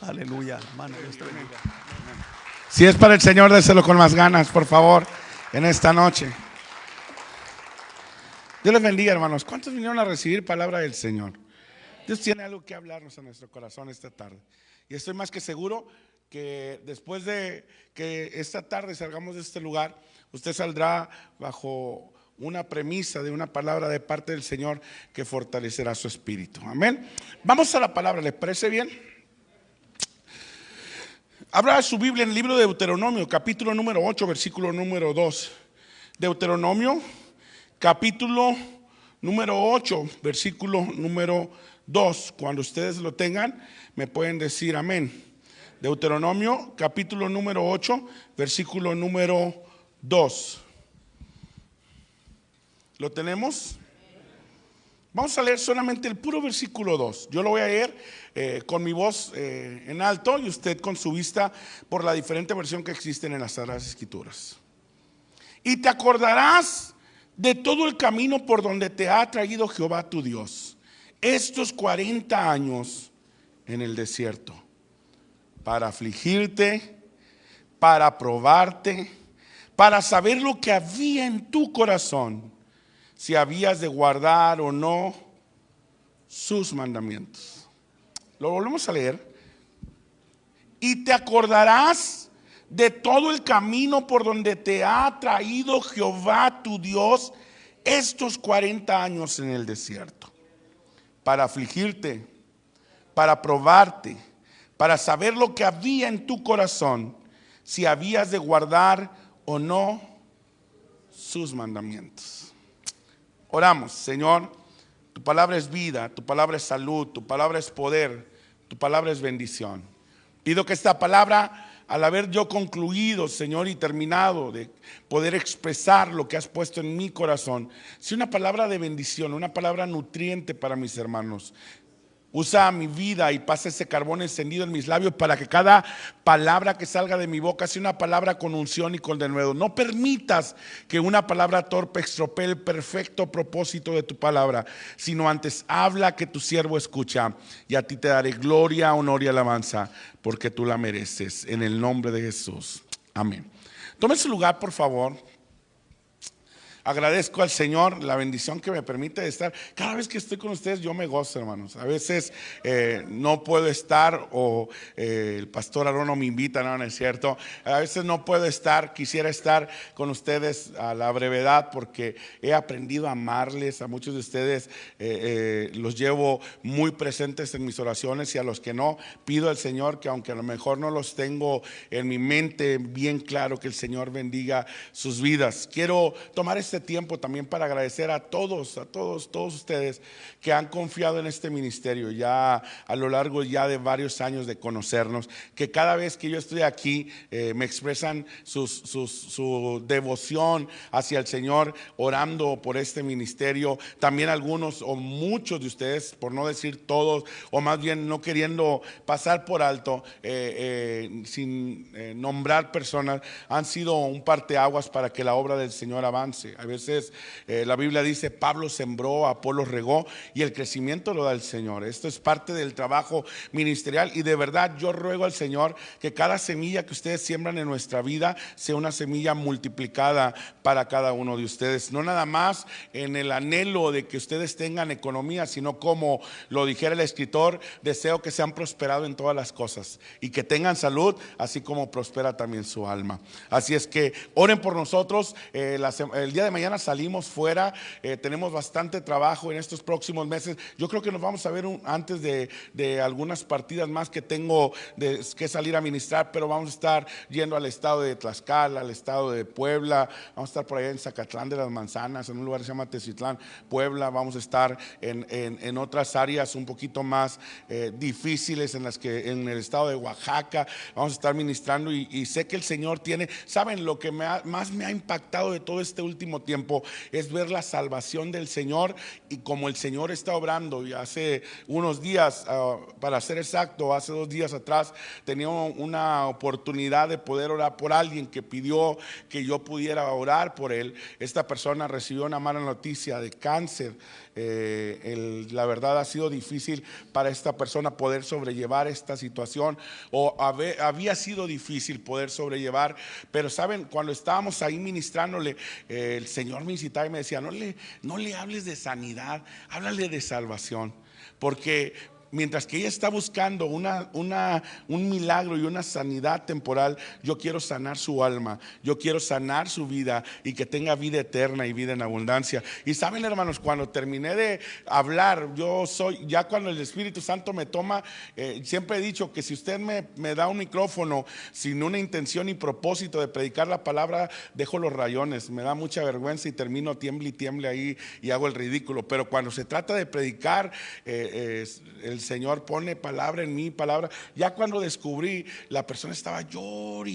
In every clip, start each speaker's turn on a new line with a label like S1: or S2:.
S1: Aleluya, hermano, Dios te bendiga.
S2: Si es para el Señor, déselo con más ganas, por favor, en esta noche. Dios les bendiga, hermanos. ¿Cuántos vinieron a recibir palabra del Señor? Dios tiene algo que hablarnos a nuestro corazón esta tarde. Y estoy más que seguro que después de que esta tarde salgamos de este lugar, usted saldrá bajo una premisa de una palabra de parte del Señor que fortalecerá su espíritu. Amén. Vamos a la palabra, ¿les parece bien? Abra su Biblia en el libro de Deuteronomio, capítulo número 8, versículo número 2. Deuteronomio, capítulo número 8, versículo número 2. Cuando ustedes lo tengan, me pueden decir amén. Deuteronomio, capítulo número 8, versículo número 2. ¿Lo tenemos? Vamos a leer solamente el puro versículo 2. Yo lo voy a leer con mi voz en alto y usted con su vista por la diferente versión que existen en las Sagradas Escrituras. Y te acordarás de todo el camino por donde te ha traído Jehová tu Dios estos 40 años en el desierto, para afligirte, para probarte, para saber lo que había en tu corazón, si habías de guardar o no sus mandamientos. Lo volvemos a leer. Y te acordarás de todo el camino por donde te ha traído Jehová tu Dios estos 40 años en el desierto, para afligirte, para probarte, para saber lo que había en tu corazón, si habías de guardar o no sus mandamientos. Oramos. Señor, tu palabra es vida, tu palabra es salud, tu palabra es poder, tu palabra es bendición. Pido que esta palabra, al haber yo concluido, Señor, y terminado de poder expresar lo que has puesto en mi corazón, sea una palabra de bendición, una palabra nutriente para mis hermanos. Usa mi vida y pasa ese carbón encendido en mis labios para que cada palabra que salga de mi boca sea una palabra con unción y con denuedo. No permitas que una palabra torpe estropee el perfecto propósito de tu palabra, sino antes habla, que tu siervo escucha, y a ti te daré gloria, honor y alabanza, porque tú la mereces. En el nombre de Jesús. Amén. Tome su lugar, por favor. Agradezco al Señor la bendición que me permite estar. Cada vez que estoy con ustedes yo me gozo, hermanos. A veces no puedo estar o el pastor Aaron no me invita, no es cierto. A veces no puedo estar, quisiera estar con ustedes a la brevedad porque he aprendido a amarles. A muchos de ustedes los llevo muy presentes en mis oraciones, y a los que no, pido al Señor que aunque a lo mejor no los tengo en mi mente bien claro, que el Señor bendiga sus vidas. Quiero tomar este tiempo también para agradecer a todos ustedes que han confiado en este ministerio ya a lo largo ya de varios años de conocernos, que cada vez que yo estoy aquí me expresan su devoción hacia el Señor, orando por este ministerio. También algunos o muchos de ustedes, por no decir todos, o más bien no queriendo pasar por alto, sin nombrar personas, han sido un parteaguas para que la obra del Señor avance. A veces la Biblia dice: Pablo sembró, Apolo regó, y el crecimiento lo da el Señor. Esto es parte del trabajo ministerial, y de verdad yo ruego al Señor que cada semilla que ustedes siembran en nuestra vida sea una semilla multiplicada para cada uno de ustedes. No nada más en el anhelo de que ustedes tengan economía, sino como lo dijera el escritor: deseo que sean prosperados en todas las cosas y que tengan salud, así como prospera también su alma. Así es que oren por nosotros. El día de mañana salimos fuera, tenemos bastante trabajo en estos próximos meses. Yo creo que nos vamos a ver antes de algunas partidas más que tengo que salir a ministrar, pero vamos a estar yendo al estado de Tlaxcala, al estado de Puebla, vamos a estar por allá en Zacatlán de las Manzanas, en un lugar que se llama Teziutlán, Puebla. Vamos a estar en otras áreas un poquito más difíciles, en las que en el estado de Oaxaca vamos a estar ministrando, y sé que el Señor tiene. ¿Saben lo que más me ha impactado de todo este último mismo tiempo es ver la salvación del Señor y como el Señor está obrando. Y hace unos días, para ser exacto, hace 2 días atrás, tenía una oportunidad de poder orar por alguien que pidió que yo pudiera orar por él. Esta persona recibió una mala noticia de cáncer. La verdad ha sido difícil para esta persona poder sobrellevar esta situación, o había sido difícil poder sobrellevar, pero saben, cuando estábamos ahí ministrándole, el Señor me incitaba y me decía, no le hables de sanidad, háblale de salvación, porque mientras que ella está buscando un milagro y una sanidad temporal, yo quiero sanar su alma, yo quiero sanar su vida y que tenga vida eterna y vida en abundancia. Y saben, hermanos, cuando terminé de hablar, ya cuando el Espíritu Santo me toma, siempre he dicho que si usted me da un micrófono sin una intención y propósito de predicar la palabra, dejo los rayones, me da mucha vergüenza y termino tiemble y tiemble ahí y hago el ridículo. Pero cuando se trata de predicar, el Señor pone palabra en mí, palabra. Ya cuando descubrí, la persona estaba llore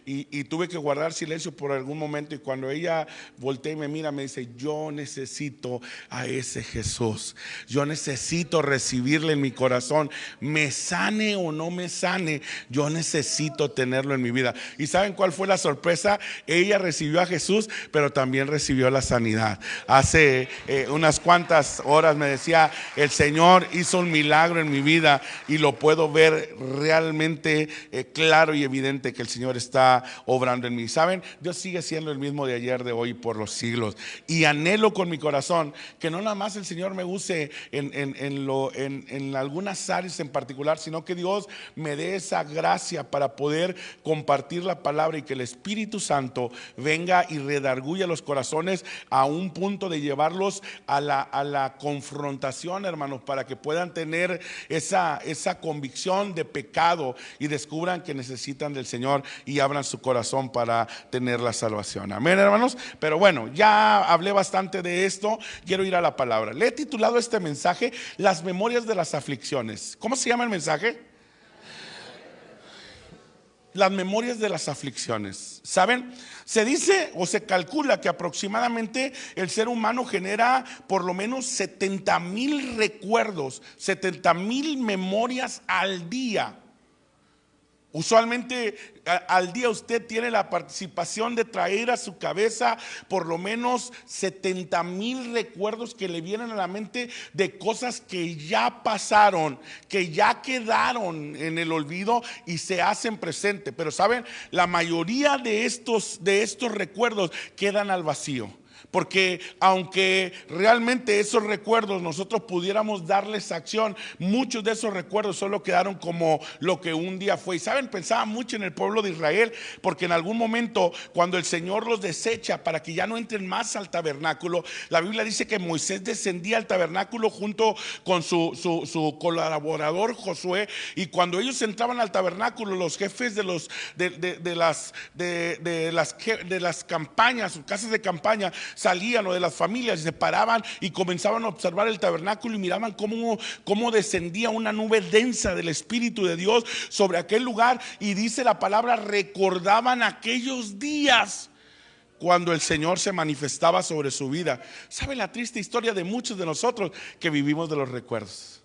S2: y tuve que guardar silencio por algún momento. Y cuando ella voltea y me mira, me dice, yo necesito a ese Jesús, yo necesito recibirle en mi corazón, me sane o no me sane, yo necesito tenerlo en mi vida. ¿Y saben cuál fue la sorpresa? Ella recibió a Jesús, pero también recibió la sanidad. Hace unas cuantas horas me decía, el Señor hizo un milagro en mi vida y lo puedo ver realmente claro y evidente que el Señor está obrando en mí. ¿Saben? Dios sigue siendo el mismo de ayer, de hoy, por los siglos, y anhelo con mi corazón que no nada más el Señor me use en algunas áreas en particular, sino que Dios me dé esa gracia para poder compartir la palabra y que el Espíritu Santo venga y redarguya los corazones a un punto de llevarlos a la confrontación, hermanos, para que puedan tener esa convicción de pecado y descubran que necesitan del Señor y abran su corazón para tener la salvación. Amén, hermanos. Pero bueno, ya hablé bastante de esto, quiero ir a la palabra. Le he titulado este mensaje Las memorias de las aflicciones. ¿Cómo se llama el mensaje? Las memorias de las aflicciones. ¿Saben? Se dice o se calcula que aproximadamente el ser humano genera por lo menos 70,000 recuerdos, 70,000 memorias al día. Usualmente al día usted tiene la participación de traer a su cabeza por lo menos 70,000 recuerdos que le vienen a la mente de cosas que ya pasaron, que ya quedaron en el olvido y se hacen presente. Pero saben, la mayoría de estos recuerdos quedan al vacío. Porque aunque realmente esos recuerdos nosotros pudiéramos darles acción, muchos de esos recuerdos solo quedaron como lo que un día fue. Y saben, pensaba mucho en el pueblo de Israel, porque en algún momento cuando el Señor los desecha para que ya no entren más al tabernáculo, la Biblia dice que Moisés descendía al tabernáculo junto con su colaborador Josué, y cuando ellos entraban al tabernáculo, los jefes de las campañas, casas de campaña, salían, o de las familias, y se paraban y comenzaban a observar el tabernáculo y miraban cómo descendía una nube densa del Espíritu de Dios sobre aquel lugar. Y dice la palabra, recordaban aquellos días cuando el Señor se manifestaba sobre su vida. ¿Sabe la triste historia de muchos de nosotros? Que vivimos de los recuerdos,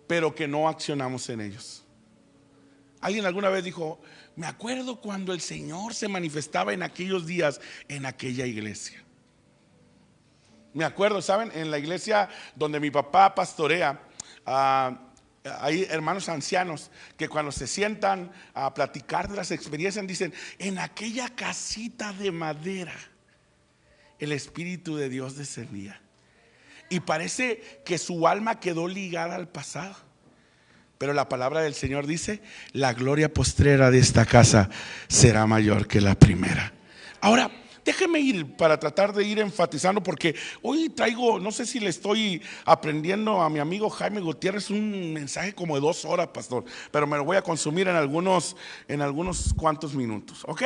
S2: pero que no accionamos en ellos. Alguien alguna vez dijo, me acuerdo cuando el Señor se manifestaba en aquellos días en aquella iglesia. Me acuerdo, ¿saben? En la iglesia donde mi papá pastorea, hay hermanos ancianos que cuando se sientan a platicar de las experiencias dicen, en aquella casita de madera el Espíritu de Dios descendía. Y parece que su alma quedó ligada al pasado. Pero la palabra del Señor dice, la gloria postrera de esta casa será mayor que la primera. Ahora, déjeme ir para tratar de ir enfatizando, porque hoy traigo, no sé si le estoy aprendiendo a mi amigo Jaime Gutiérrez un mensaje como de 2 horas, pastor, pero me lo voy a consumir en algunos cuantos minutos, ¿ok?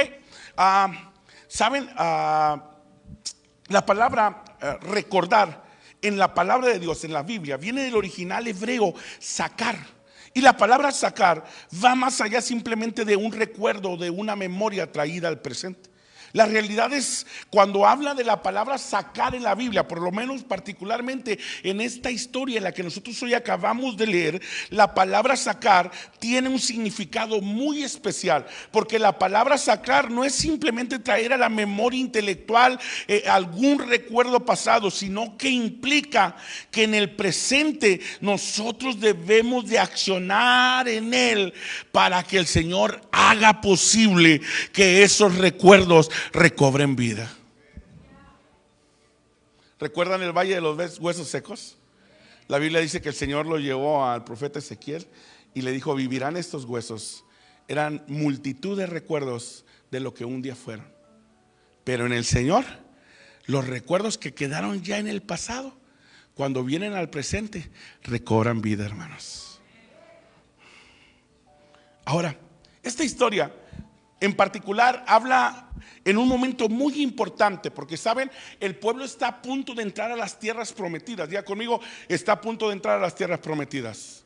S2: ¿Saben? La palabra recordar en la palabra de Dios, en la Biblia, viene del original hebreo sacar. Y la palabra sacar va más allá simplemente de un recuerdo, de una memoria traída al presente. La realidad es, cuando habla de la palabra sacar en la Biblia, por lo menos particularmente en esta historia en la que nosotros hoy acabamos de leer, la palabra sacar tiene un significado muy especial, porque la palabra sacar no es simplemente traer a la memoria intelectual algún recuerdo pasado, sino que implica que en el presente nosotros debemos de accionar en él para que el Señor haga posible que esos recuerdos recobren vida. ¿Recuerdan el valle de los huesos secos? La Biblia dice que el Señor lo llevó al profeta Ezequiel y le dijo: vivirán estos huesos. Eran multitud de recuerdos de lo que un día fueron, pero en el Señor los recuerdos que quedaron ya en el pasado, cuando vienen al presente, recobran vida, hermanos. Ahora, esta historia en particular habla en un momento muy importante, porque saben, el pueblo está a punto de entrar a las tierras prometidas. Diga conmigo: está a punto de entrar a las tierras prometidas.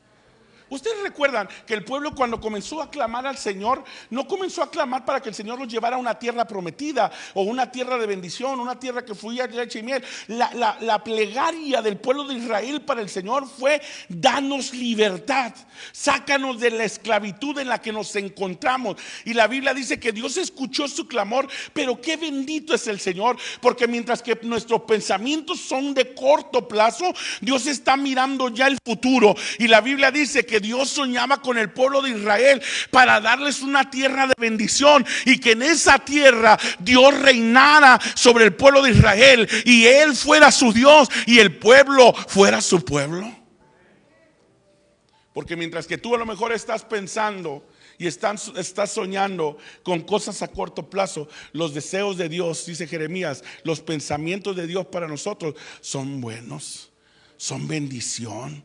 S2: Ustedes recuerdan que el pueblo, cuando comenzó a clamar al Señor, no comenzó a clamar para que el Señor los llevara a una tierra prometida o una tierra de bendición, una tierra que fluía leche y miel. La plegaria del pueblo de Israel para el Señor fue: danos libertad, sácanos de la esclavitud en la que nos encontramos. Y la Biblia dice que Dios escuchó su clamor, pero qué bendito es el Señor, porque mientras que nuestros pensamientos son de corto plazo, Dios está mirando ya el futuro. Y la Biblia dice que Dios soñaba con el pueblo de Israel para darles una tierra de bendición, y que en esa tierra Dios reinara sobre el pueblo de Israel, y Él fuera su Dios y el pueblo fuera su pueblo. Porque mientras que tú a lo mejor estás pensando y estás soñando con cosas a corto plazo, los deseos de Dios, dice Jeremías, los pensamientos de Dios para nosotros son buenos, son bendición.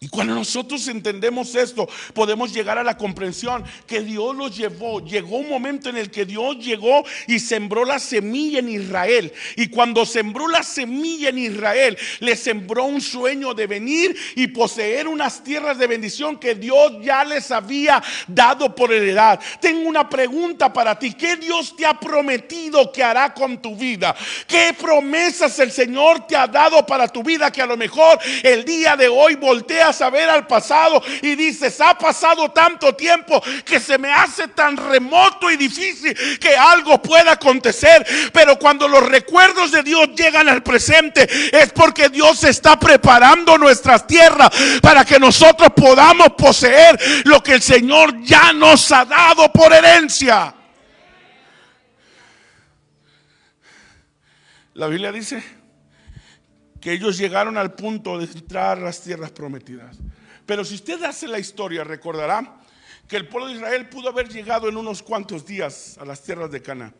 S2: Y cuando nosotros entendemos esto, podemos llegar a la comprensión que Dios los llevó. Llegó un momento en el que Dios llegó y sembró la semilla en Israel. Y cuando sembró la semilla en Israel, le sembró un sueño de venir y poseer unas tierras de bendición que Dios ya les había dado por heredad. Tengo una pregunta para ti: ¿qué Dios te ha prometido que hará con tu vida? ¿Qué promesas el Señor te ha dado para tu vida que a lo mejor el día de hoy volteas a ver al pasado y dices: ha pasado tanto tiempo que se me hace tan remoto y difícil que algo pueda acontecer? Pero cuando los recuerdos de Dios llegan al presente, es porque Dios está preparando nuestras tierras para que nosotros podamos poseer lo que el Señor ya nos ha dado por herencia. La Biblia dice que ellos llegaron al punto de entrar a las tierras prometidas. Pero si usted hace la historia, recordará que el pueblo de Israel pudo haber llegado en unos cuantos días a las tierras de Canaán,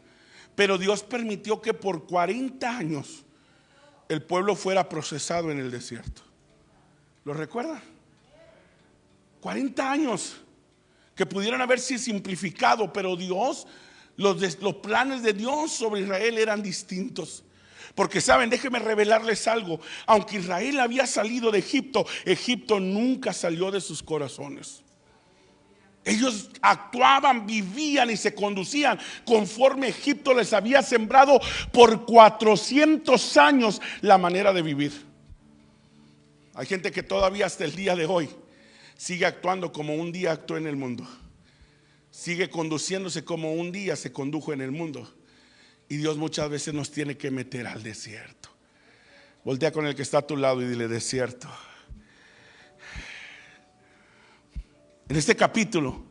S2: pero Dios permitió que por 40 años el pueblo fuera procesado en el desierto. ¿Lo recuerdan? 40 años que pudieran haberse simplificado, pero Dios, los planes de Dios sobre Israel eran distintos. Porque saben, déjenme revelarles algo: aunque Israel había salido de Egipto, Egipto nunca salió de sus corazones. Ellos actuaban, vivían y se conducían conforme Egipto les había sembrado por 400 años la manera de vivir. Hay gente que todavía hasta el día de hoy sigue actuando como un día actuó en el mundo, sigue conduciéndose como un día se condujo en el mundo. Y Dios muchas veces nos tiene que meter al desierto. Voltea con el que está a tu lado y dile: desierto. En este capítulo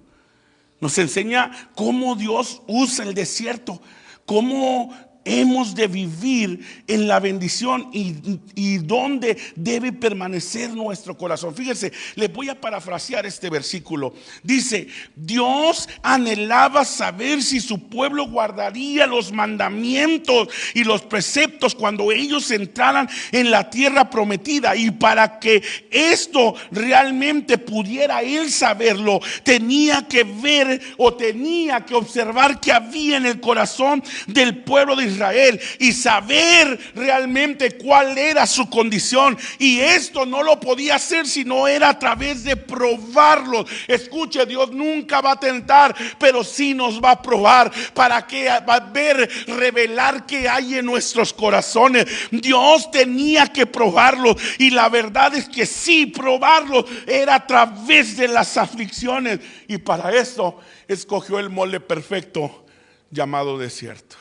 S2: nos enseña cómo Dios usa el desierto, cómo hemos de vivir en la bendición y dónde debe permanecer nuestro corazón. Fíjense, les voy a parafrasear este versículo. Dice: Dios anhelaba saber si su pueblo guardaría los mandamientos y los preceptos cuando ellos entraran en la tierra prometida. Y para que esto realmente pudiera él saberlo, tenía que ver o tenía que observar que había en el corazón del pueblo de Israel y saber realmente cuál era su condición. Y esto no lo podía hacer si no era a través de probarlo. Escuche, Dios nunca va a tentar, pero sí nos va a probar para que va a ver, revelar qué hay en nuestros corazones. Dios tenía que probarlo, y la verdad es que sí, probarlo era a través de las aflicciones. Y para eso escogió el molde perfecto llamado desierto.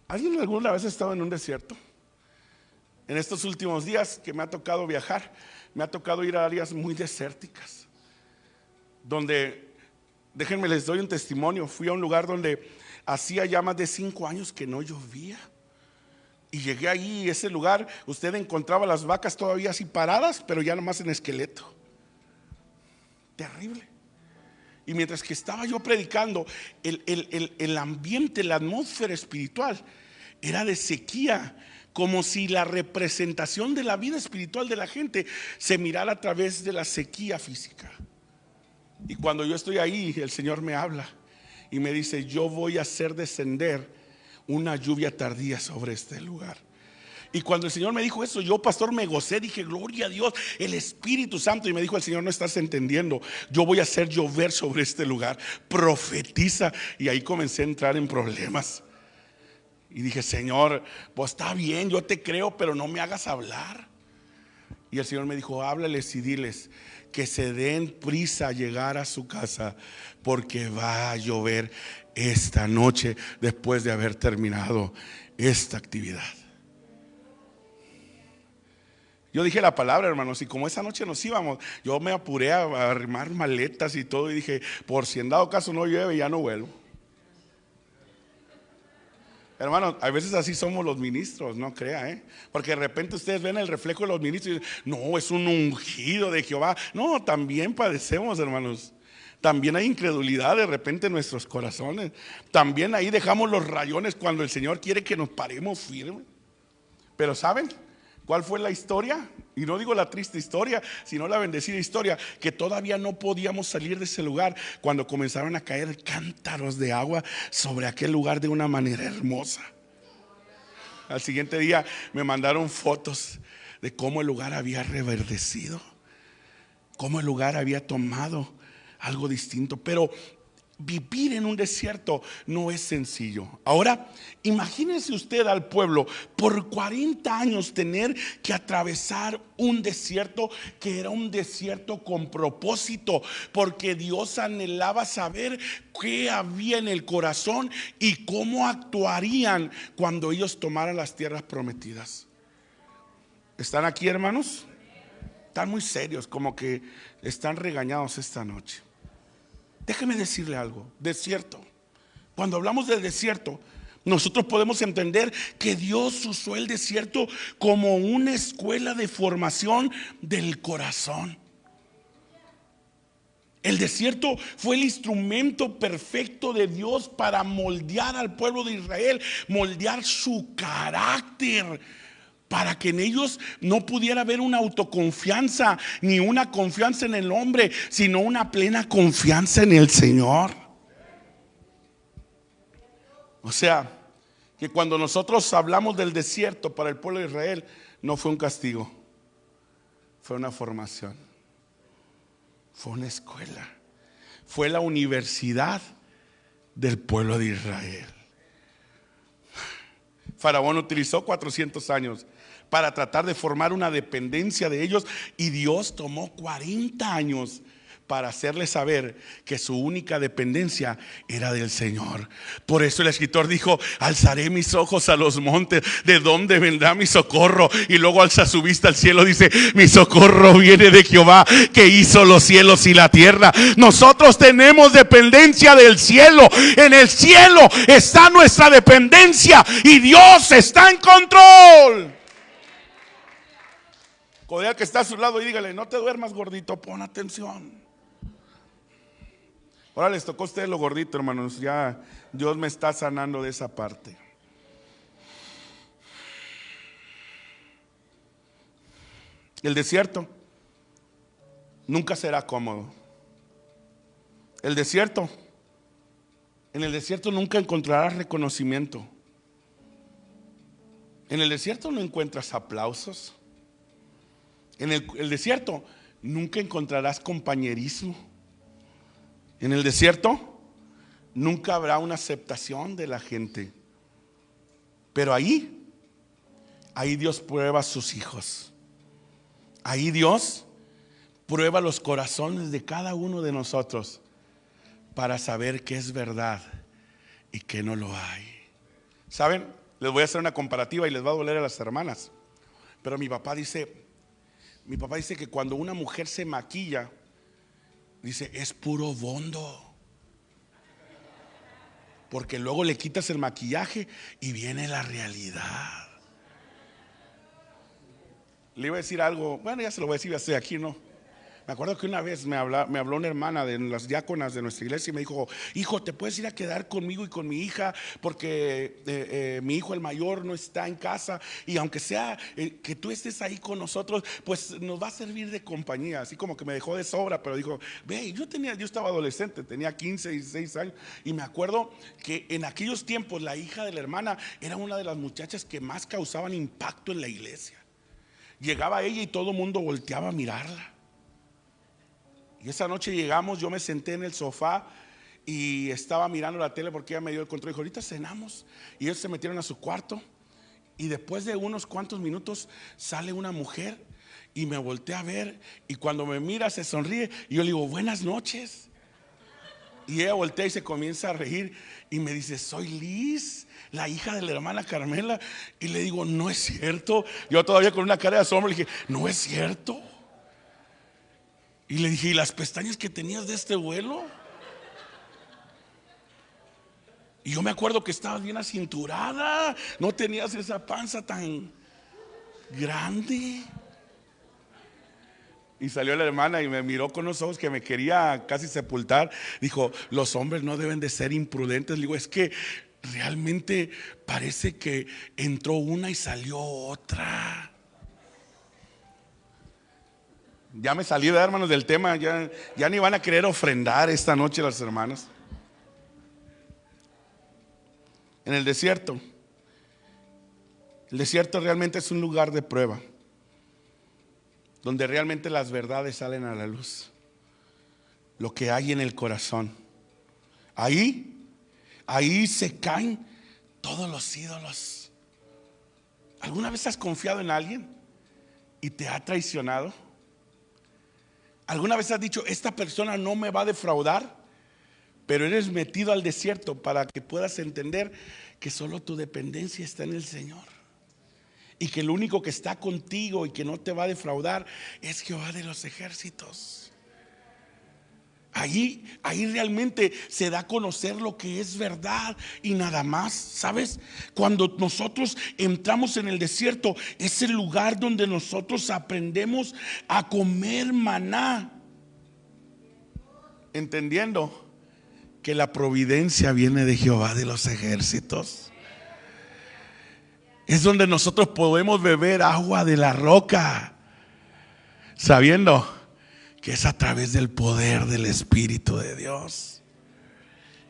S2: ¿Alguien alguna vez ha estado en un desierto? En estos últimos días que me ha tocado viajar, me ha tocado ir a áreas muy desérticas, donde, déjenme les doy un testimonio. Fui a un lugar donde hacía ya más de 5 años que no llovía. Y llegué ahí, ese lugar, usted encontraba las vacas todavía así paradas, pero ya nomás en esqueleto. Terrible. Y mientras que estaba yo predicando, el ambiente, la atmósfera espiritual era de sequía, como si la representación de la vida espiritual de la gente se mirara a través de la sequía física. Y cuando yo estoy ahí, el Señor me habla y me dice: yo voy a hacer descender una lluvia tardía sobre este lugar. Y cuando el Señor me dijo eso, yo, pastor, me gocé, dije: gloria a Dios, el Espíritu Santo. Y me dijo el Señor: no estás entendiendo, yo voy a hacer llover sobre este lugar, profetiza. Y ahí comencé a entrar en problemas. Y dije: Señor, pues está bien, yo te creo, pero no me hagas hablar. Y el Señor me dijo: háblales y diles que se den prisa a llegar a su casa, porque va a llover esta noche después de haber terminado esta actividad. Yo dije la palabra, hermanos, y como esa noche nos íbamos, yo me apuré a armar maletas y todo, y dije: por si en dado caso no llueve, ya no vuelvo. Hermanos, a veces así somos los ministros, no crea, porque de repente ustedes ven el reflejo de los ministros y dicen: no, es un ungido de Jehová. No, también padecemos, hermanos. También hay incredulidad de repente en nuestros corazones. También ahí dejamos los rayones cuando el Señor quiere que nos paremos firmes. Pero ¿saben cuál fue la historia? Y no digo la triste historia, sino la bendecida historia, que todavía no podíamos salir de ese lugar cuando comenzaron a caer cántaros de agua sobre aquel lugar de una manera hermosa. Al siguiente día me mandaron fotos de cómo el lugar había reverdecido, cómo el lugar había tomado algo distinto. Pero vivir en un desierto no es sencillo. Ahora, imagínese usted al pueblo por 40 años tener que atravesar un desierto, que era un desierto con propósito, porque Dios anhelaba saber qué había en el corazón y cómo actuarían cuando ellos tomaran las tierras prometidas. ¿Están aquí, hermanos? Están muy serios, como que están regañados esta noche. Déjeme decirle algo: desierto. Cuando hablamos del desierto, nosotros podemos entender que Dios usó el desierto como una escuela de formación del corazón. El desierto fue el instrumento perfecto de Dios para moldear al pueblo de Israel, moldear su carácter, para que en ellos no pudiera haber una autoconfianza ni una confianza en el hombre, sino una plena confianza en el Señor. O sea, que cuando nosotros hablamos del desierto para el pueblo de Israel, no fue un castigo, fue una formación, fue una escuela, fue la universidad del pueblo de Israel. Faraón utilizó 400 años para tratar de formar una dependencia de ellos, y Dios tomó 40 años para hacerles saber que su única dependencia era del Señor. Por eso el escritor dijo: alzaré mis ojos a los montes, ¿de dónde vendrá mi socorro? Y luego alza su vista al cielo, dice: mi socorro viene de Jehová, que hizo los cielos y la tierra. Nosotros tenemos dependencia del cielo. En el cielo está nuestra dependencia, y Dios está en control. Codea que está a su lado y dígale: no te duermas, gordito, pon atención. Ahora les tocó a ustedes lo gordito, hermanos. Ya Dios me está sanando de esa parte. El desierto nunca será cómodo. El desierto En el desierto nunca encontrarás reconocimiento. En el desierto no encuentras aplausos. En el desierto nunca encontrarás compañerismo. En el desierto nunca habrá una aceptación de la gente. Pero ahí Dios prueba a sus hijos. Ahí Dios prueba los corazones de cada uno de nosotros para saber qué es verdad y qué no lo hay. ¿Saben? Les voy a hacer una comparativa y les va a doler a las hermanas. Pero mi papá dice que cuando una mujer se maquilla, dice, es puro bondo. Porque luego le quitas el maquillaje y viene la realidad. Le iba a decir algo, bueno, ya se lo voy a decir, ya estoy aquí, ¿no? Me acuerdo que una vez me habló una hermana de las diáconas de nuestra iglesia y me dijo, hijo, ¿te puedes ir a quedar conmigo y con mi hija? Porque mi hijo el mayor no está en casa y aunque sea que tú estés ahí con nosotros, pues nos va a servir de compañía. Así como que me dejó de sobra, pero dijo, ve, yo estaba adolescente, tenía 15, 16 años y me acuerdo que en aquellos tiempos la hija de la hermana era una de las muchachas que más causaban impacto en la iglesia. Llegaba ella y todo el mundo volteaba a mirarla. Y esa noche llegamos, yo me senté en el sofá y estaba mirando la tele porque ella me dio el control. Dijo, ahorita cenamos. Y ellos se metieron a su cuarto. Y después de unos cuantos minutos sale una mujer y me voltea a ver. Y cuando me mira se sonríe. Y yo le digo, buenas noches. Y ella voltea y se comienza a reír. Y me dice, soy Liz, la hija de la hermana Carmela. Y le digo, no es cierto. Yo todavía con una cara de asombro le dije, no es cierto. Y le dije, ¿y las pestañas que tenías de este vuelo? Y yo me acuerdo que estabas bien acinturada, no tenías esa panza tan grande. Y salió la hermana y me miró con unos ojos que me quería casi sepultar. Dijo, los hombres no deben de ser imprudentes. Le digo, es que realmente parece que entró una y salió otra. Ya me salí, de hermanos, del tema. Ya ni van a querer ofrendar esta noche las hermanas. En el desierto realmente es un lugar de prueba, donde realmente las verdades salen a la luz, lo que hay en el corazón. Ahí se caen todos los ídolos. ¿Alguna vez has confiado en alguien y te ha traicionado? ¿Alguna vez has dicho, esta persona no me va a defraudar? Pero eres metido al desierto para que puedas entender que solo tu dependencia está en el Señor. Y que el único que está contigo y que no te va a defraudar es Jehová de los ejércitos. Ahí realmente se da a conocer lo que es verdad y nada más. ¿Sabes? Cuando nosotros entramos en el desierto, es el lugar donde nosotros aprendemos a comer maná, entendiendo que la providencia viene de Jehová de los ejércitos. Es donde nosotros podemos beber agua de la roca, sabiendo que es a través del poder del Espíritu de Dios.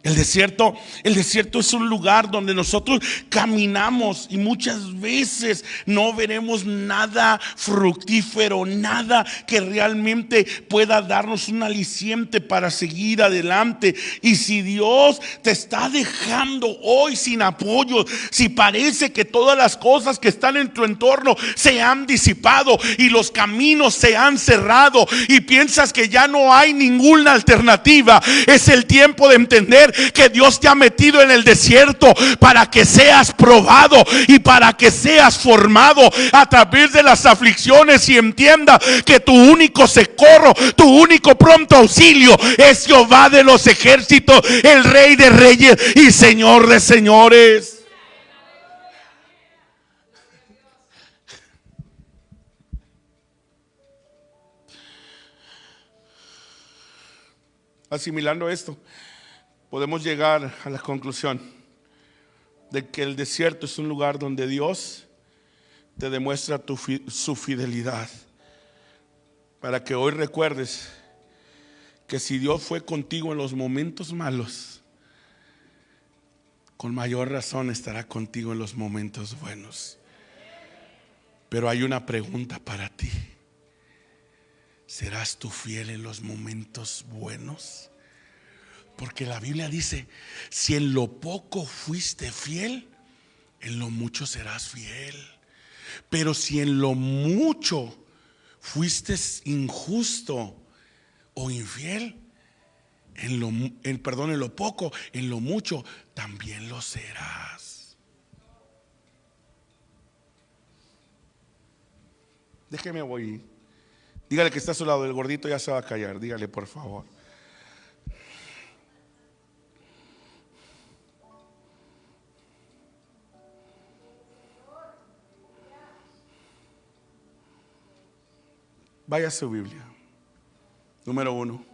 S2: El desierto es un lugar donde nosotros caminamos y muchas veces no veremos nada fructífero, nada que realmente pueda darnos un aliciente para seguir adelante. Y si Dios te está dejando hoy sin apoyo, si parece que todas las cosas que están en tu entorno se han disipado y los caminos se han cerrado y piensas que ya no hay ninguna alternativa, es el tiempo de entender que Dios te ha metido en el desierto para que seas probado y para que seas formado a través de las aflicciones y entienda que tu único socorro, tu único pronto auxilio es Jehová de los ejércitos, el Rey de reyes y Señor de señores. Asimilando esto, podemos llegar a la conclusión de que el desierto es un lugar donde Dios te demuestra su fidelidad, para que hoy recuerdes que si Dios fue contigo en los momentos malos, con mayor razón estará contigo en los momentos buenos. Pero hay una pregunta para ti: ¿serás tú fiel en los momentos buenos? Porque la Biblia dice: si en lo poco fuiste fiel, en lo mucho serás fiel. Pero si en lo mucho fuiste injusto o infiel, en lo poco, en lo mucho también lo serás. Déjeme voy. Dígale que está a su lado, el gordito ya se va a callar. Dígale, por favor. Vaya a su Biblia. Número 1.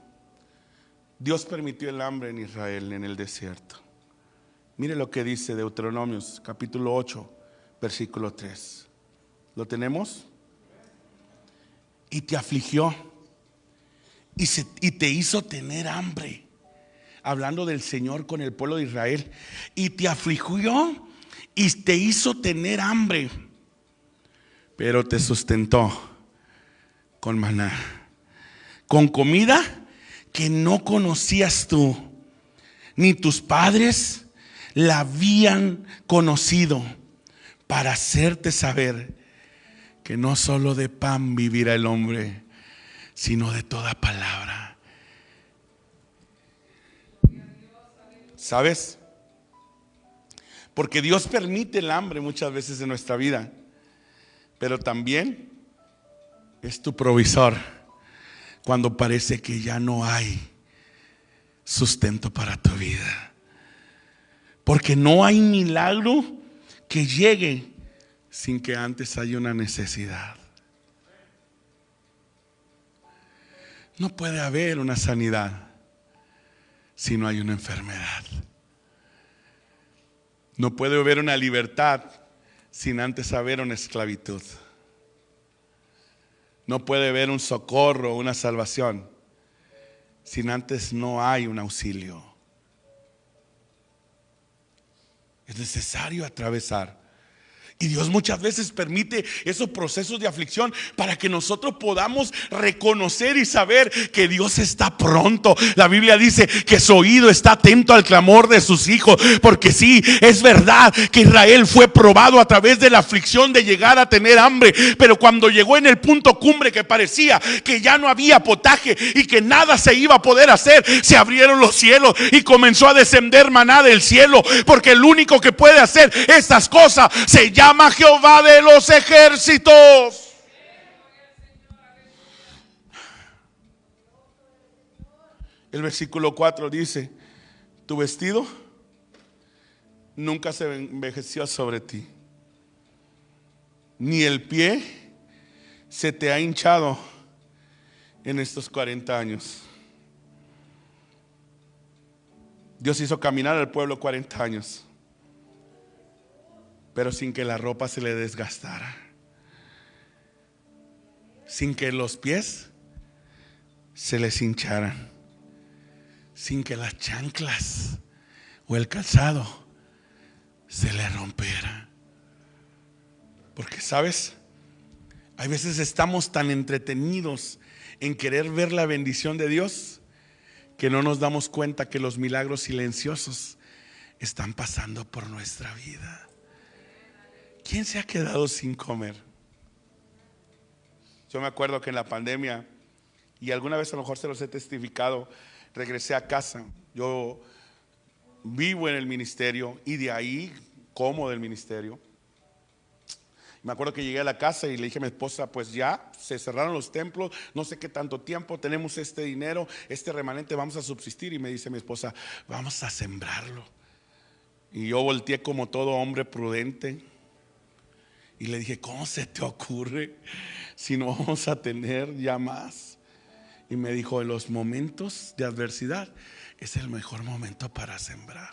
S2: Dios permitió el hambre en Israel en el desierto. Mire lo que dice Deuteronomios capítulo 8, versículo 3. ¿Lo tenemos? Y te afligió y te hizo tener hambre. Hablando del Señor con el pueblo de Israel. Y te afligió y te hizo tener hambre, pero te sustentó con maná, con comida que no conocías tú, ni tus padres la habían conocido, para hacerte saber que no solo de pan vivirá el hombre, sino de toda palabra. ¿Sabes? Porque Dios permite el hambre muchas veces en nuestra vida, pero también es tu provisor cuando parece que ya no hay sustento para tu vida. Porque no hay milagro que llegue sin que antes haya una necesidad. No puede haber una sanidad si no hay una enfermedad. No puede haber una libertad sin antes haber una esclavitud. No puede haber un socorro, una salvación, sin antes no hay un auxilio. Es necesario atravesar. Y Dios muchas veces permite esos procesos de aflicción para que nosotros podamos reconocer y saber que Dios está pronto. La Biblia dice que su oído está atento al clamor de sus hijos. Porque sí, es verdad que Israel fue probado a través de la aflicción de llegar a tener hambre. Pero cuando llegó en el punto cumbre que parecía que ya no había potaje y que nada se iba a poder hacer, se abrieron los cielos y comenzó a descender maná del cielo. Porque el único que puede hacer estas cosas se llama Jehová de los ejércitos. El versículo 4 dice: tu vestido nunca se envejeció sobre ti, ni el pie se te ha hinchado en estos 40 años. Dios hizo caminar al pueblo 40 años, pero sin que la ropa se le desgastara, sin que los pies se les hincharan, sin que las chanclas o el calzado se le rompiera. Porque sabes, hay veces estamos tan entretenidos en querer ver la bendición de Dios que no nos damos cuenta que los milagros silenciosos están pasando por nuestra vida. ¿Quién se ha quedado sin comer? Yo me acuerdo que en la pandemia, y alguna vez a lo mejor se los he testificado, regresé a casa. Yo vivo en el ministerio y de ahí como del ministerio. Me acuerdo que llegué a la casa y le dije a mi esposa: pues ya se cerraron los templos, no sé qué tanto tiempo, tenemos este dinero, este remanente, vamos a subsistir. Y me dice mi esposa: vamos a sembrarlo. Y yo volteé como todo hombre prudente y le dije: ¿cómo se te ocurre si no vamos a tener ya más? Y me dijo: en los momentos de adversidad es el mejor momento para sembrar.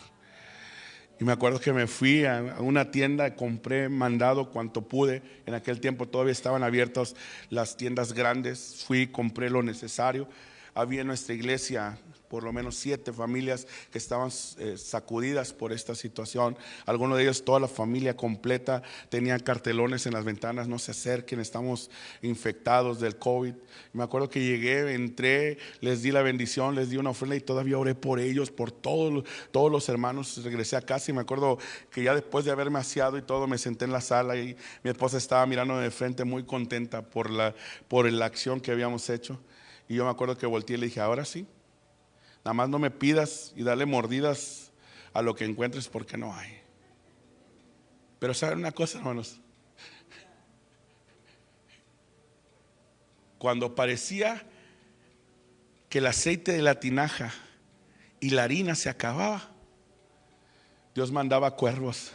S2: Y me acuerdo que me fui a una tienda, compré mandado cuanto pude. En aquel tiempo todavía estaban abiertas las tiendas grandes. Fui, compré lo necesario. Había en nuestra iglesia por lo menos 7 familias que estaban sacudidas por esta situación. Algunos de ellos, toda la familia completa, tenían cartelones en las ventanas: no se acerquen, estamos infectados del COVID. Me acuerdo que llegué, entré, les di la bendición, les di una ofrenda y todavía oré por ellos, por todos los hermanos. Regresé a casa y me acuerdo que ya después de haberme aseado y todo, me senté en la sala y mi esposa estaba mirándome de frente muy contenta por la acción que habíamos hecho. Y yo me acuerdo que volteé y le dije: ahora sí, nada más no me pidas y dale mordidas a lo que encuentres, porque no hay. Pero ¿saben una cosa, hermanos? Cuando parecía que el aceite de la tinaja y la harina se acababa, Dios mandaba cuervos.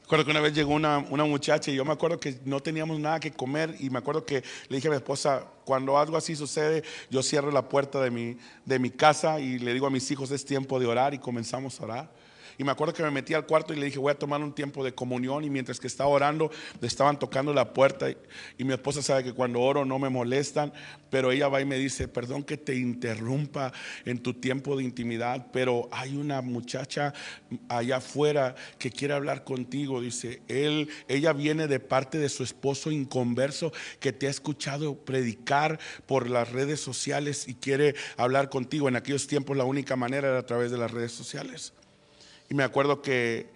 S2: Recuerdo que una vez llegó una muchacha y yo me acuerdo que no teníamos nada que comer, y me acuerdo que le dije a mi esposa: cuando algo así sucede, yo cierro la puerta de mi casa y le digo a mis hijos: es tiempo de orar, y comenzamos a orar. Y me acuerdo que me metí al cuarto y le dije: voy a tomar un tiempo de comunión. Y mientras que estaba orando, le estaban tocando la puerta. Y mi esposa sabe que cuando oro no me molestan, pero ella va y me dice: perdón que te interrumpa en tu tiempo de intimidad, pero hay una muchacha allá afuera que quiere hablar contigo. Dice, ella viene de parte de su esposo inconverso, que te ha escuchado predicar por las redes sociales y quiere hablar contigo. En aquellos tiempos la única manera era a través de las redes sociales. Y me acuerdo que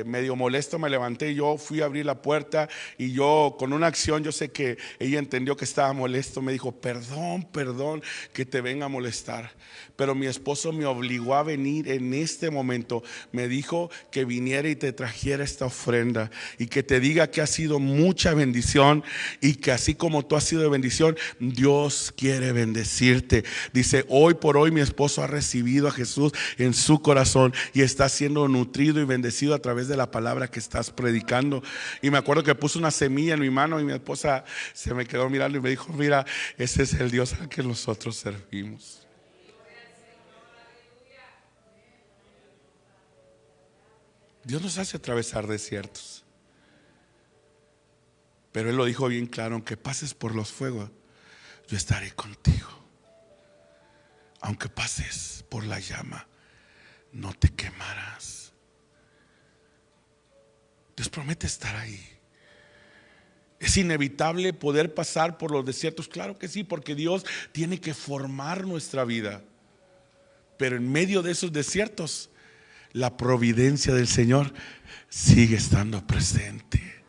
S2: medio molesto me levanté y yo fui a abrir la puerta, y yo con una acción, yo sé que ella entendió que estaba molesto, me dijo: perdón que te venga a molestar, pero mi esposo me obligó a venir en este momento. Me dijo que viniera y te trajera esta ofrenda y que te diga que ha sido mucha bendición, y que así como tú has sido de bendición, Dios quiere bendecirte. Dice: hoy por hoy mi esposo ha recibido a Jesús en su corazón y está siendo nutrido y bendecido a través de la palabra que estás predicando. Y me acuerdo que puso una semilla en mi mano, y mi esposa se me quedó mirando y me dijo: mira, ese es el Dios al que nosotros servimos. Dios nos hace atravesar desiertos, pero Él lo dijo bien claro: aunque pases por los fuegos, yo estaré contigo. Aunque pases por la llama, no te quemarás. Dios promete estar ahí. ¿Es inevitable poder pasar por los desiertos? Claro que sí, porque Dios tiene que formar nuestra vida. Pero en medio de esos desiertos, la providencia del Señor sigue estando presente.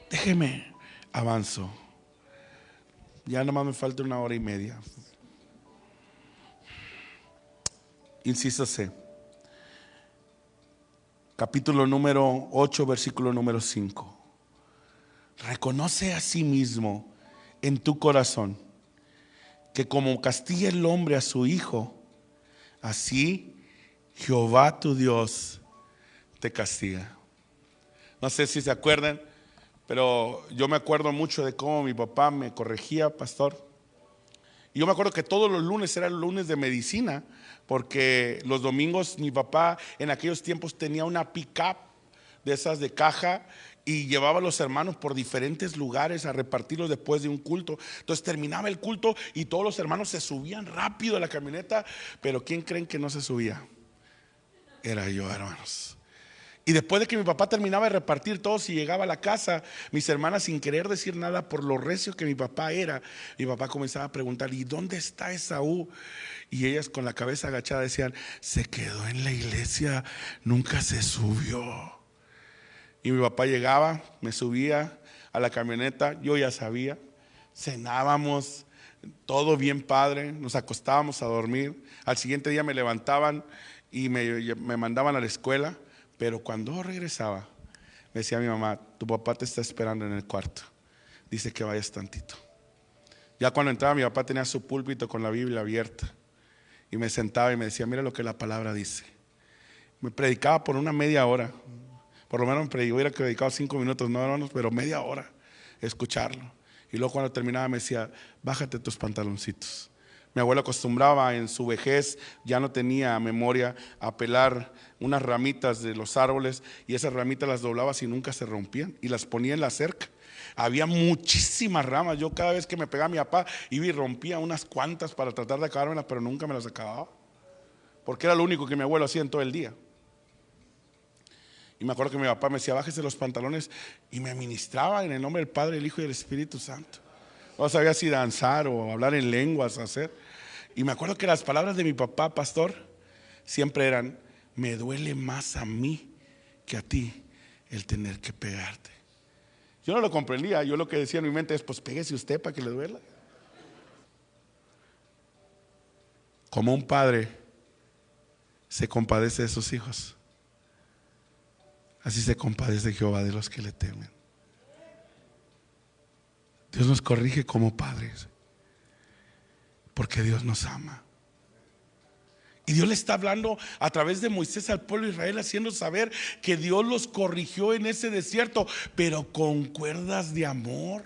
S2: Déjeme, avanzo. Ya nomás me falta 1 hora y media. Inciso C, capítulo número 8, versículo número 5. Reconoce a sí mismo en tu corazón que como castiga el hombre a su hijo, así Jehová tu Dios te castiga. No sé si se acuerdan, pero yo me acuerdo mucho de cómo mi papá me corregía, pastor. Y yo me acuerdo que todos los lunes era el lunes de medicina, porque los domingos mi papá en aquellos tiempos tenía una pick-up de esas de caja, y llevaba a los hermanos por diferentes lugares a repartirlos después de un culto. Entonces terminaba el culto y todos los hermanos se subían rápido a la camioneta. Pero ¿quién creen que no se subía? Era yo, hermanos. Y después de que mi papá terminaba de repartir todos y llegaba a la casa, mis hermanas, sin querer decir nada por lo recio que mi papá era, mi papá comenzaba a preguntar: ¿y dónde está Esaú? Y ellas con la cabeza agachada decían: se quedó en la iglesia, nunca se subió. Y mi papá llegaba, me subía a la camioneta, yo ya sabía, cenábamos, todo bien padre, nos acostábamos a dormir. Al siguiente día me levantaban y me mandaban a la escuela. Pero cuando regresaba, me decía mi mamá: tu papá te está esperando en el cuarto, dice que vayas tantito. Ya cuando entraba, mi papá tenía su púlpito con la Biblia abierta, y me sentaba y me decía: mira lo que la palabra dice. Me predicaba por una media hora. Por lo menos hubiera predicado 5 minutos, no, hermanos, pero media hora escucharlo. Y luego cuando terminaba me decía: bájate tus pantaloncitos. Mi abuelo acostumbraba en su vejez, ya no tenía memoria, a pelar unas ramitas de los árboles, y esas ramitas las doblaba y nunca se rompían, y las ponía en la cerca. había muchísimas ramas. Yo cada vez que me pegaba mi papá iba y rompía unas cuantas para tratar de acabármelas, pero nunca me las acababa, porque era lo único que mi abuelo hacía en todo el día. Y me acuerdo que mi papá me decía: bájese los pantalones, y me ministraba en el nombre del Padre, el Hijo y del Espíritu Santo. No sabía si danzar o hablar en lenguas, hacer. Y me acuerdo que las palabras de mi papá, pastor, siempre eran: me duele más a mí que a ti el tener que pegarte. Yo no lo comprendía. Yo lo que decía en mi mente es: pues péguese usted para que le duela. Como un padre se compadece de sus hijos, así se compadece Jehová de los que le temen. Dios nos corrige como padres, porque Dios nos ama. Y Dios le está hablando a través de Moisés al pueblo de Israel, haciendo saber que Dios los corrigió en ese desierto, pero con cuerdas de amor.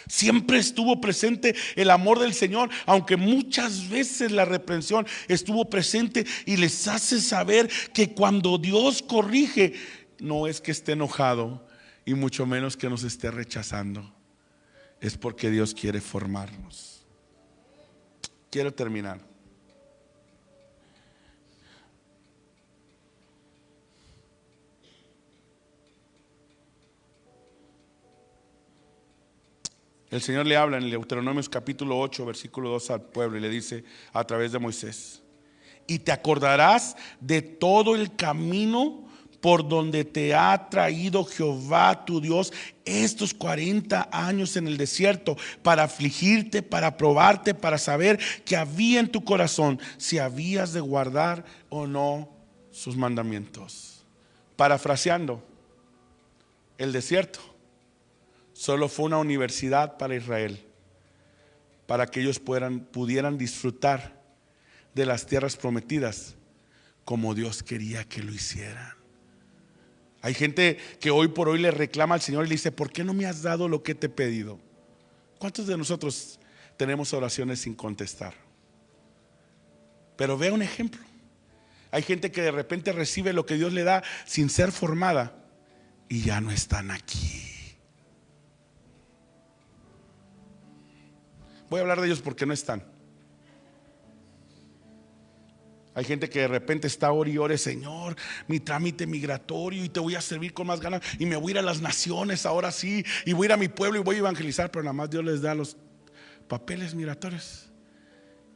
S2: Siempre estuvo presente el amor del Señor, aunque muchas veces la reprensión estuvo presente, y les hace saber que cuando Dios corrige, no es que esté enojado, y mucho menos que nos esté rechazando. Es porque Dios quiere formarnos. Quiero terminar. El Señor le habla en el Deuteronomio capítulo 8, versículo 2 al pueblo, y le dice a través de Moisés: y te acordarás de todo el camino por donde te ha traído Jehová tu Dios estos 40 años en el desierto, para afligirte, para probarte, para saber qué había en tu corazón, si habías de guardar o no sus mandamientos. Parafraseando, el desierto solo fue una universidad para Israel, para que ellos pudieran disfrutar de las tierras prometidas como Dios quería que lo hicieran. Hay gente que hoy por hoy le reclama al Señor y le dice: ¿por qué no me has dado lo que te he pedido? ¿Cuántos de nosotros tenemos oraciones sin contestar? Pero vea un ejemplo. Hay gente que de repente recibe lo que Dios le da sin ser formada, y ya no están aquí. Voy a hablar de ellos porque no están. Hay gente que de repente está ore y ore: Señor, mi trámite migratorio, y te voy a servir con más ganas, y me voy a ir a las naciones ahora sí, y voy a ir a mi pueblo y voy a evangelizar. Pero nada más Dios les da los papeles migratorios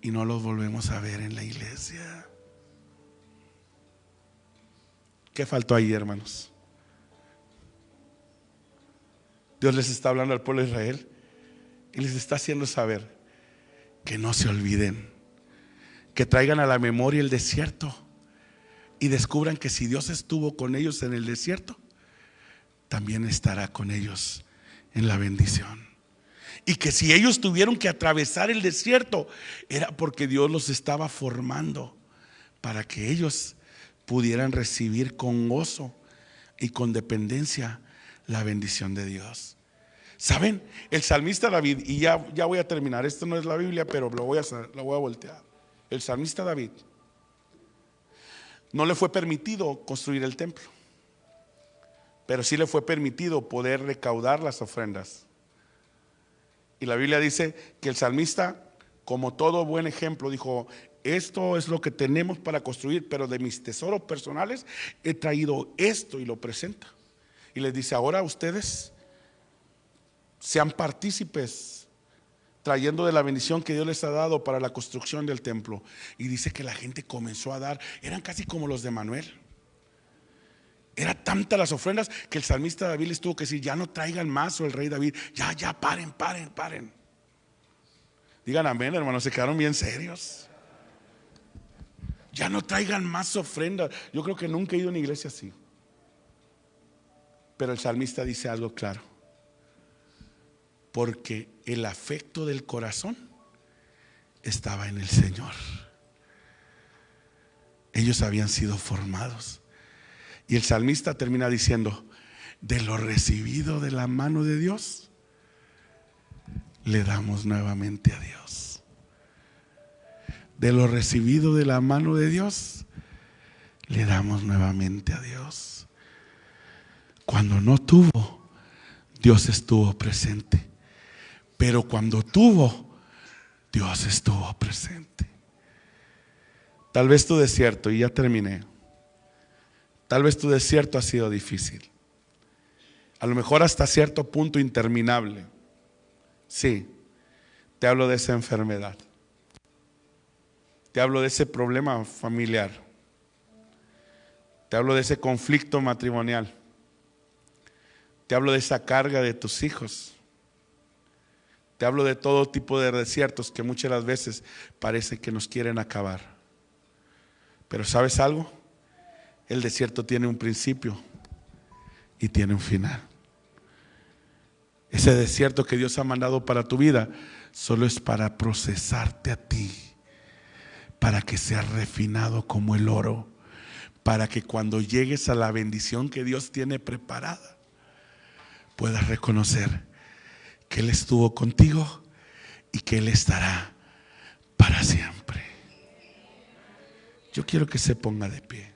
S2: y no los volvemos a ver en la iglesia. ¿Qué faltó ahí, hermanos? Dios les está hablando al pueblo de Israel y les está haciendo saber que no se olviden, que traigan a la memoria el desierto y descubran que si Dios estuvo con ellos en el desierto, también estará con ellos en la bendición. Y que si ellos tuvieron que atravesar el desierto, era porque Dios los estaba formando para que ellos pudieran recibir con gozo y con dependencia la bendición de Dios. ¿Saben? El salmista David, y ya voy a terminar, esto no es la Biblia, pero lo voy a voltear. El salmista David no le fue permitido construir el templo, pero sí le fue permitido poder recaudar las ofrendas. Y la Biblia dice que el salmista, como todo buen ejemplo, dijo: esto es lo que tenemos para construir, pero de mis tesoros personales he traído esto, y lo presenta. Y les dice: ahora ustedes sean partícipes, trayendo de la bendición que Dios les ha dado para la construcción del templo. Y dice que la gente comenzó a dar, eran casi como los de Manuel. Era tanta las ofrendas que el salmista David les tuvo que decir: ya no traigan más, o el rey David: ya, paren. Digan amén, hermanos, se quedaron bien serios. Ya no traigan más ofrendas. Yo creo que nunca he ido a una iglesia así. Pero el salmista dice algo claro: porque el afecto del corazón estaba en el Señor. Ellos habían sido formados. Y el salmista termina diciendo: de lo recibido de la mano de Dios, le damos nuevamente a Dios. De lo recibido de la mano de Dios, le damos nuevamente a Dios. Cuando no tuvo, Dios estuvo presente. Pero cuando tuvo, Dios estuvo presente. Tal vez tu desierto, y ya terminé, tal vez tu desierto ha sido difícil. A lo mejor hasta cierto punto interminable. Sí, te hablo de esa enfermedad. Te hablo de ese problema familiar. Te hablo de ese conflicto matrimonial. Te hablo de esa carga de tus hijos. Te hablo de todo tipo de desiertos que muchas de las veces parece que nos quieren acabar. Pero ¿sabes algo? El desierto tiene un principio y tiene un final. Ese desierto que Dios ha mandado para tu vida solo es para procesarte a ti, para que seas refinado como el oro, para que cuando llegues a la bendición que Dios tiene preparada, puedas reconocer que Él estuvo contigo y que Él estará para siempre. Yo quiero que se ponga de pie.